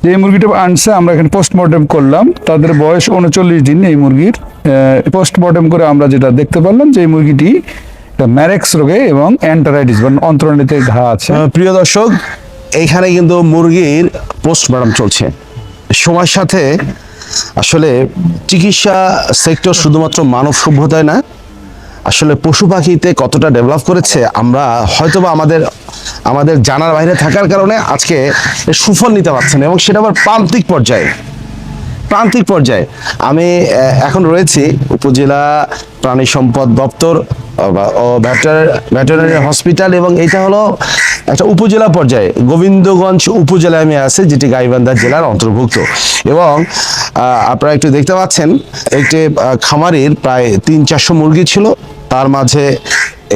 যে এই মুরগিটা আনছে আমরা এখানে পোস্টমর্টেম করলাম, তাদের বয়স 39 দিন। এই মুরগির পোস্টমর্টেম করে আমরা যেটা দেখতে পারলাম যে এই মুরগিটি ম্যারেক্স রোগে এবং এন্টারাইটিস বা অন্ত্রনালীতে ঘা আছে। প্রিয় দর্শক, এইখানে কিন্তু মুরগির পোস্টমর্টম চলছে। সময়ের সাথে আসলে চিকিৎসা সেক্টর শুধুমাত্র মানব সভ্যতায় না, আসলে পশু পাখিতে কতটা ডেভেলপ করেছে আমরা হয়তোবা আমাদের জানার বাইরে থাকার কারণে আজকে এর সুফল নিতে পারছেন, এবং সেটা আবার প্রান্তিক পর্যায়ে। আমি এখন রয়েছি উপজেলা প্রাণী সম্পদ দপ্তর ও ভেটেরিনারি হসপিটাল, এবং এটা হলো একটা উপজেলা পর্যায়ে, গোবিন্দগঞ্জ উপজেলায় আমি আছি, যেটি গাইবান্ধা জেলার অন্তর্ভুক্ত। এবং আপনারা একটু দেখতে পাচ্ছেন একটি খামারির প্রায় 300-400 মুরগি ছিল, তার মাঝে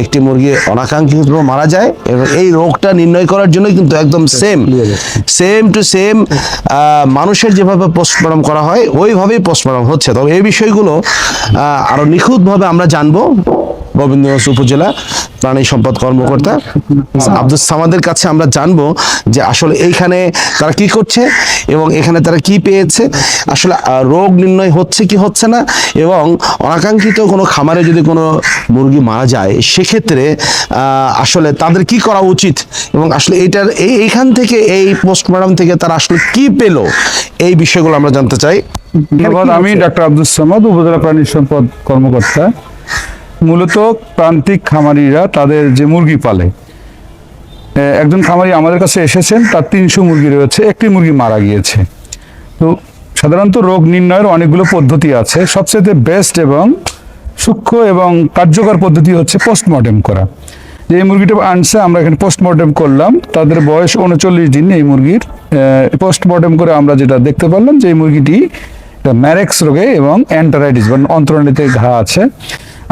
একটি মুরগি অনাকাঙ্ক্ষিত মারা যায়, এবং এই রোগটা নির্ণয় করার জন্য কিন্তু একদম সেম টু সেম মানুষের যেভাবে পোস্টমর্টম করা হয় ওইভাবেই পোস্টমর্টম হচ্ছে। তবে এই বিষয়গুলো আরো নিখুঁতভাবে আমরা জানবো গোবিন্দগঞ্জ উপজেলা প্রাণী সম্পদ কর্মকর্তা আব্দুস সামাদের কাছে। আমরা জানবো যে আসলে এইখানে তারা কি করছে এবং এখানে তারা কি পেয়েছে, আসলে রোগ নির্ণয় হচ্ছে কি হচ্ছে না, এবং অনাকাঙ্ক্ষিত কোনো খামারে যদি কোনো মুরগি মারা যায় সেক্ষেত্রে আসলে তাদের কি করা উচিত, এবং আসলে এইখান থেকে এই পোস্টমর্টম থেকে তারা আসলে কি পেল, এই বিষয়গুলো আমরা জানতে চাই। আমি ডাক্তার আব্দুস সামাদ, উপজেলা প্রাণী সম্পদ কর্মকর্তা। মূলত প্রান্তিক খামারিরা তাদের যে মুরগি পালে, একজন খামারি আমাদের কাছে এসেছেন, তার 300 মুরগি রয়েছে, একটি মুরগি মারা গিয়েছে। তো সাধারণত রোগ নির্ণয়ের অনেকগুলো পদ্ধতি আছে, সবচেয়ে বেস্ট এবং সূক্ষ্ম এবং কার্যকর পদ্ধতি হচ্ছে পোস্টমর্টেম করা। যে এই মুরগিটা আনছে আমরা এখানে পোস্টমর্টেম করলাম, তাদের বয়স 39 দিন। এই মুরগির পোস্টমর্টেম করে আমরা যেটা দেখতে পারলাম যে এই মুরগিটি ম্যারেক্স রোগে এবং এন্টারাইটিস বা অন্ত্রনালীতে ঘা আছে।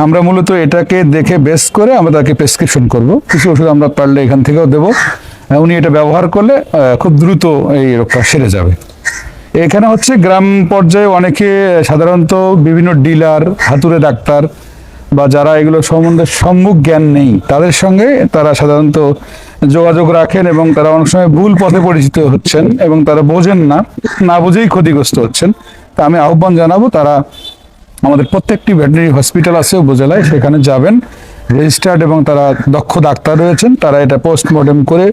আমরা মূলত এটাকে দেখে বেস করে আমরা তাকে প্রেসক্রিপশন করব, কিছু ওষুধ আমরা পারলে এখান থেকেও দেবো। উনি এটা ব্যবহার করলে খুব দ্রুত এই রোগটা সেরে যাবে। এখানে হচ্ছে গ্রাম পর্যায়ে অনেকে সাধারণত বিভিন্ন ডিলার, হাতুড়ে ডাক্তার বা যারা এগুলো সম্বন্ধে সম্মুখ জ্ঞান নেই, তাদের সঙ্গে তারা সাধারণত যোগাযোগ রাখেন, এবং তারা অনেক সময় ভুল পথে পরিচিত হচ্ছেন এবং তারা বোঝেন না বুঝেই ক্ষতিগ্রস্ত হচ্ছেন। তা আমি আহ্বান জানাবো তারা আমাদের প্রত্যেকটি ভেটেরিনারি হসপিটাল আছে উপজেলায়, সেখানে যাবেন, রেজিস্টার্ড এবং তারা দক্ষ ডাক্তার রয়েছেন, তারা এটা পোস্টমর্টেম করে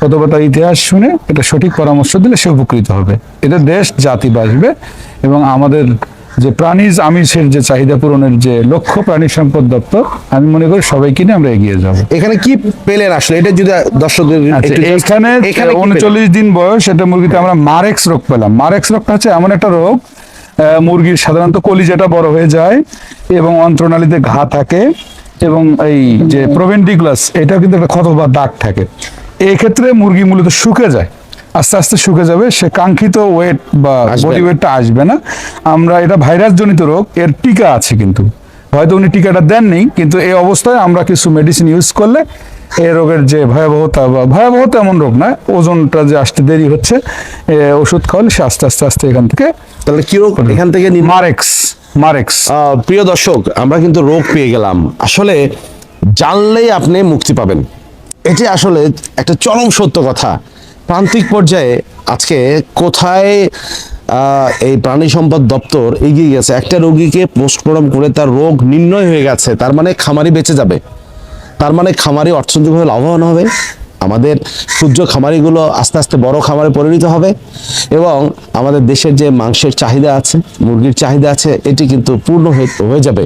অথবা তার ইতিহাস শুনে এটা সঠিক পরামর্শ দিলে সে উপকৃত হবে। এতে দেশ জাতি বাঁচবে, এবং আমাদের যে প্রাণীজ আমিষের যে চাহিদা পূরণের যে লক্ষ্য প্রাণী সম্পদ দপ্তর, আমি মনে করি সবাইকে নিয়ে আমরা এগিয়ে যাব। এখানে কি পেলেন আসলে, এটা যদি দর্শকদের এখানে 39 দিন বয়স এটা মুরগিতে আমরা মারেক্স রোগ পেলাম। মারেক্স রোগটা হচ্ছে এমন একটা রোগ, মুরগির সাধারণত কলিজাটা বড় হয়ে যায় এবং অন্ত্রনালীতে ঘা থাকে, এবং এই যে প্রোভেন্টিকুলাস এটা কিন্তু একটা ক্ষত বা দাগ থাকে। এই ক্ষেত্রে মুরগি মূলত শুকে যায়, আস্তে আস্তে শুকে যাবে, সে কাঙ্ক্ষিত ওয়েট বা বডি ওয়েটটা আসবে না। আমরা এটা ভাইরাস জনিত রোগ, এর টিকা আছে, কিন্তু হয়তো উনি টিকাটা দেননি, কিন্তু এই অবস্থায় আমরা কিছু মেডিসিন ইউজ করলে এই রোগের যে ভয়াবহতা এমন রোগ নয়, ওজনটা যে আসতে দেরি হচ্ছে, ওষুধ খাওয়ালে সে আস্তে আস্তে এখান থেকে, তাহলে কি রোগ এখান থেকে মারেক্স। প্রিয় দর্শক, আমরা কিন্তু রোগ পেয়ে গেলাম, আসলে জানলেই আপনি মুক্তি পাবেন, এটি আসলে একটা চরম সত্য কথা। প্রান্তিক পর্যায়ে আজকে কোথায় এই প্রাণী সম্পদ দপ্তর এগিয়ে গেছে, একটা রোগীকে পোস্টমর্টম করে তার রোগ নির্ণয় হয়ে গেছে, তার মানে খামারি বেঁচে যাবে, তার মানে খামারি অর্থনৈতিকভাবে লাভবান হবে, আমাদের ক্ষুদ্র খামারিগুলো আস্তে আস্তে বড় খামারে পরিণত হবে, এবং আমাদের দেশের যে মাংসের চাহিদা আছে, মুরগির চাহিদা আছে, এটি কিন্তু পূর্ণ হয়ে যাবে।